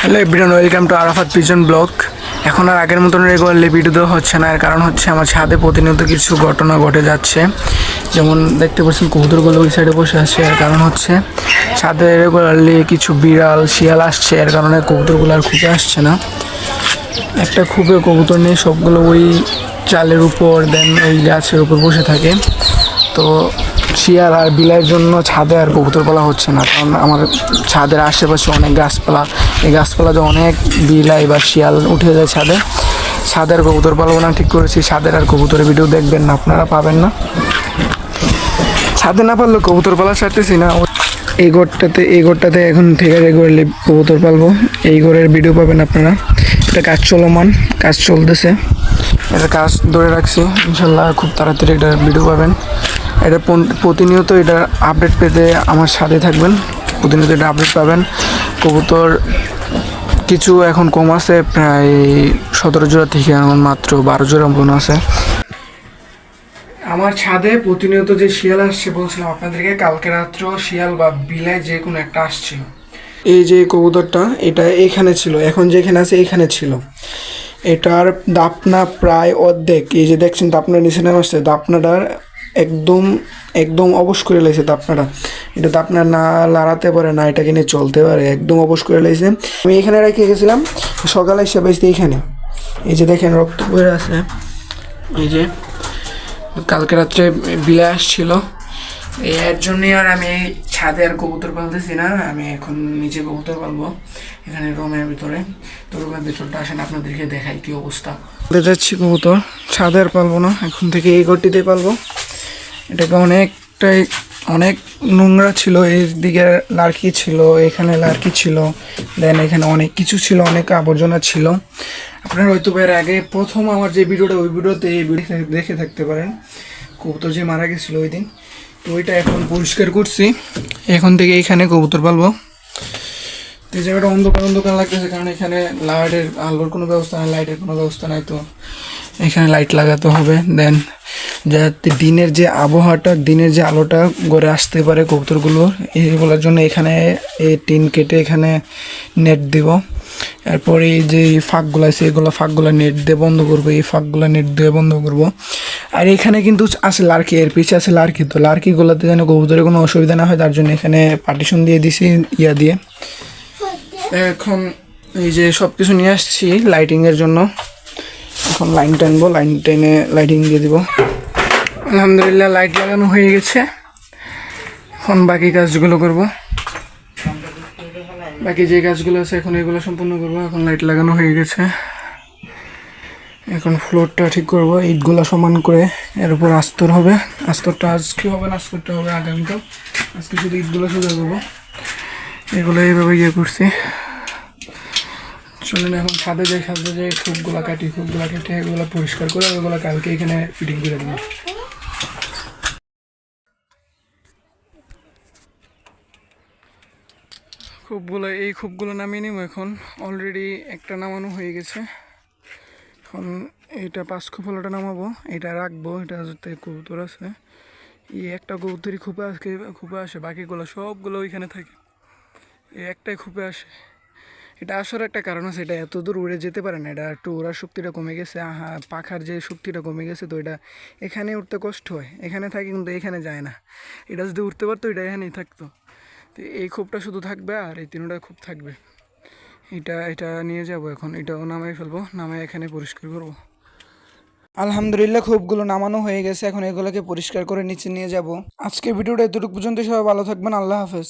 Hello everyone, welcome to Arafat pigeon blog. এখন আর আগের মতন রেগুলারলি ভিডিও দেওয়া হচ্ছে না, এর কারণ হচ্ছে আমার ছাদে প্রতিনিয়ত কিছু ঘটনা ঘটে যাচ্ছে। যেমন দেখতে পাচ্ছেন কবুতরগুলো ওই সাইডে বসে আছে, এর কারণ হচ্ছে ছাদে রেগুলারলি কিছু বিড়াল শিয়াল আসছে, এর কারণে কবুতরগুলো আর খুঁজে আসছে না। একটা খুবই কবুতর নেই, সবগুলো ওই চালের উপর দেন ওই গাছের উপর বসে থাকে। তো শিয়াল আর বিলাইয়ের জন্য ছাদে আর কবুতর পালা হচ্ছে না, কারণ আমার ছাদের আশেপাশে অনেক গাছপালা, এই গাছপালাতে অনেক বিলাই বা শিয়াল উঠে যায় ছাদে। ছাদের কবুতর পালবো না ঠিক করেছি, ছাদের আর কবুতরের ভিডিও দেখবেন না, আপনারা পাবেন না। ছাদে না পারলে কবুতর পালা ছাড়তেছি না। এই ঘরটাতে এখন থেকে রেগুলারলি কবুতর পালবো, এই ঘরের ভিডিও পাবেন আপনারা। এটা কাজ চলমান, কাজ চলতেছে, এটা কাজ ধরে রাখছি, ইনশাল্লাহ খুব তাড়াতাড়ি এটা ভিডিও পাবেন। এটা প্রতিনিয়ত এটা আপডেট পেতে আমার সাথে থাকবেন, প্রতিনিয়ত এটা আপডেট পাবেন। কবুতর কিছু এখন কম আছে, প্রায় 17 জোড়া থেকে এখন মাত্র 12 জোড়া মতন আছে। আমার ছাদে প্রতিনিয়ত যে শিয়াল আসছে বলছিলাম আপনাদেরকে, কালকে রাত্রেও শিয়াল বা বিলাই যে কোনো একটা আসছিল। এই যে কবুতরটা এটা এখানে ছিল, এখন যেখানে আছে এখানে ছিল। এটার দাপনা প্রায় অর্ধেক, এই যে দেখছেন দাপনা নিচে নেমে আসছে, দাপনাটার একদম একদম অবশ করে লেগেছে দাপনাটা। এটা দাপনা না লড়াতে পারে না, এটাকে নিয়ে চলতে পারে, একদম অবশ করে লেগেছে। আমি এখানে রেখে গেছিলাম, সকালে এসে বেসতে এইখানে, এই যে দেখেন রক্ত পড়ে আছে। এই যে কালকে রাত্রে বিলে আসছিল, এর জন্যই আর আমি ছাদে আর কবুতর পালতেছি না, আমি এখন নিচে কবুতর পালবো এখানে রুমের ভিতরে। তো রুমের ভিতরটা আসেন আপনাদেরকে দেখাই কি অবস্থা। যাচ্ছি কবুতর, ছাদে আর পালবো না, এখন থেকে এই ঘরটিতে পালবো। এটাকে অনেক নোংরা ছিল, এর দিকে লার্কি ছিল, এখানে লার্কি ছিল, দেন এখানে অনেক কিছু ছিল, অনেক আবর্জনা ছিল। আপনারা হয়তো এর আগে প্রথম আমার যে ভিডিওটা, ওই ভিডিওতে এই ভিডিও দেখে থাকতে পারেন, কবুতর যে মারা গেছিলো ওই দিন। তো ওইটা এখন পরিষ্কার করছি, এখন থেকে এখানে কবুতর পালবো। তো এই জায়গাটা অন্ধকার অন্ধকার লাগতেছে, কারণ এখানে লাইটের আলোর কোনো ব্যবস্থা নাই, লাইটের কোনো ব্যবস্থা নাই। তো এখানে লাইট লাগাতে হবে, দেন যাতে দিনের যে আবহাওয়াটা, দিনের যে আলোটা গড়ে আসতে পারে কবুতরগুলোর, এইগুলোর জন্য এখানে এই টিন কেটে এখানে নেট দেব। এরপরে এই যে ফাঁকগুলো আছে, এগুলো ফাঁকগুলো নেট দিয়ে বন্ধ করবো, এই ফাঁকগুলো নেট দিয়ে বন্ধ করবো। আর এখানে কিন্তু আছে লার্কি, এর পিছিয়ে আছে লার্কি, তো লার্কিগুলোতে যেন কবুতরের কোনো অসুবিধা না হয় তার জন্য এখানে পার্টিশন দিয়ে দিছি ইয়া দিয়ে। এখন এই যে সব কিছু নিয়ে আসছি লাইটিংয়ের জন্য, এখন লাইন টানবো, লাইন টেনে লাইটিং দিয়ে দিব। আলহামদুলিল্লাহ লাইট লাগানো হয়ে গেছে, এখন বাকি কাজগুলো করব, বাকি যে কাজগুলো আছে এখন এগুলো সম্পূর্ণ করবো। এখন লাইট লাগানো হয়ে গেছে, এখন ফ্লোরটা ঠিক করব, ইটগুলো সমান করে এর উপর আস্তর হবে। আস্তরটা আজকে হবে না, আস্তরটা হবে আগামীকাল। আজকে শুধু ইটগুলো সোজা করবো, এগুলো এইভাবে ইয়ে করছি। চলেন এখন ছাদে যাই খুবগুলো কাটি এগুলো পরিষ্কার করে ওগুলো কালকে এখানে ফিটিং করে দেবো। খুবগুলো নামিয়ে নিব এখন, অলরেডি একটা নামানো হয়ে গেছে। এখন এইটা 5 খোপ হলোটা নামাবো, এটা রাখবো, এটা যাতে কবুতর আছে, এই একটা কবুতরই খুপে আসে, বাকিগুলো সবগুলো ওইখানে থাকে, এই একটাই খুপে আসে। এটা আসার একটা কারণ আছে, এটা এত দূর উড়ে যেতে পারে না, এটা একটু ওড়ার শক্তিটা কমে গেছে, পাখার যে শক্তিটা কমে গেছে, তো এটা এখানে উঠতে কষ্ট হয়, এখানে থাকে কিন্তু এখানে যায় না। এটা যদি উঠতে পারতো এটা এখানেই থাকতো। তো এই খোপটা শুধু থাকবে আর এই তিনটা খোপ থাকবে। এটা নিয়ে যাব এখন, এটাও নামাই ফেলবো, নামাই এখানে পরিষ্কার করবো। আলহামদুলিল্লাহ খোপগুলো নামানো হয়ে গেছে, এখন এগুলোকে পরিষ্কার করে নিচে নিয়ে যাব। আজকে ভিডিওটা এতটুকু পর্যন্ত, সবাই ভালো থাকবেন, আল্লাহ হাফেজ।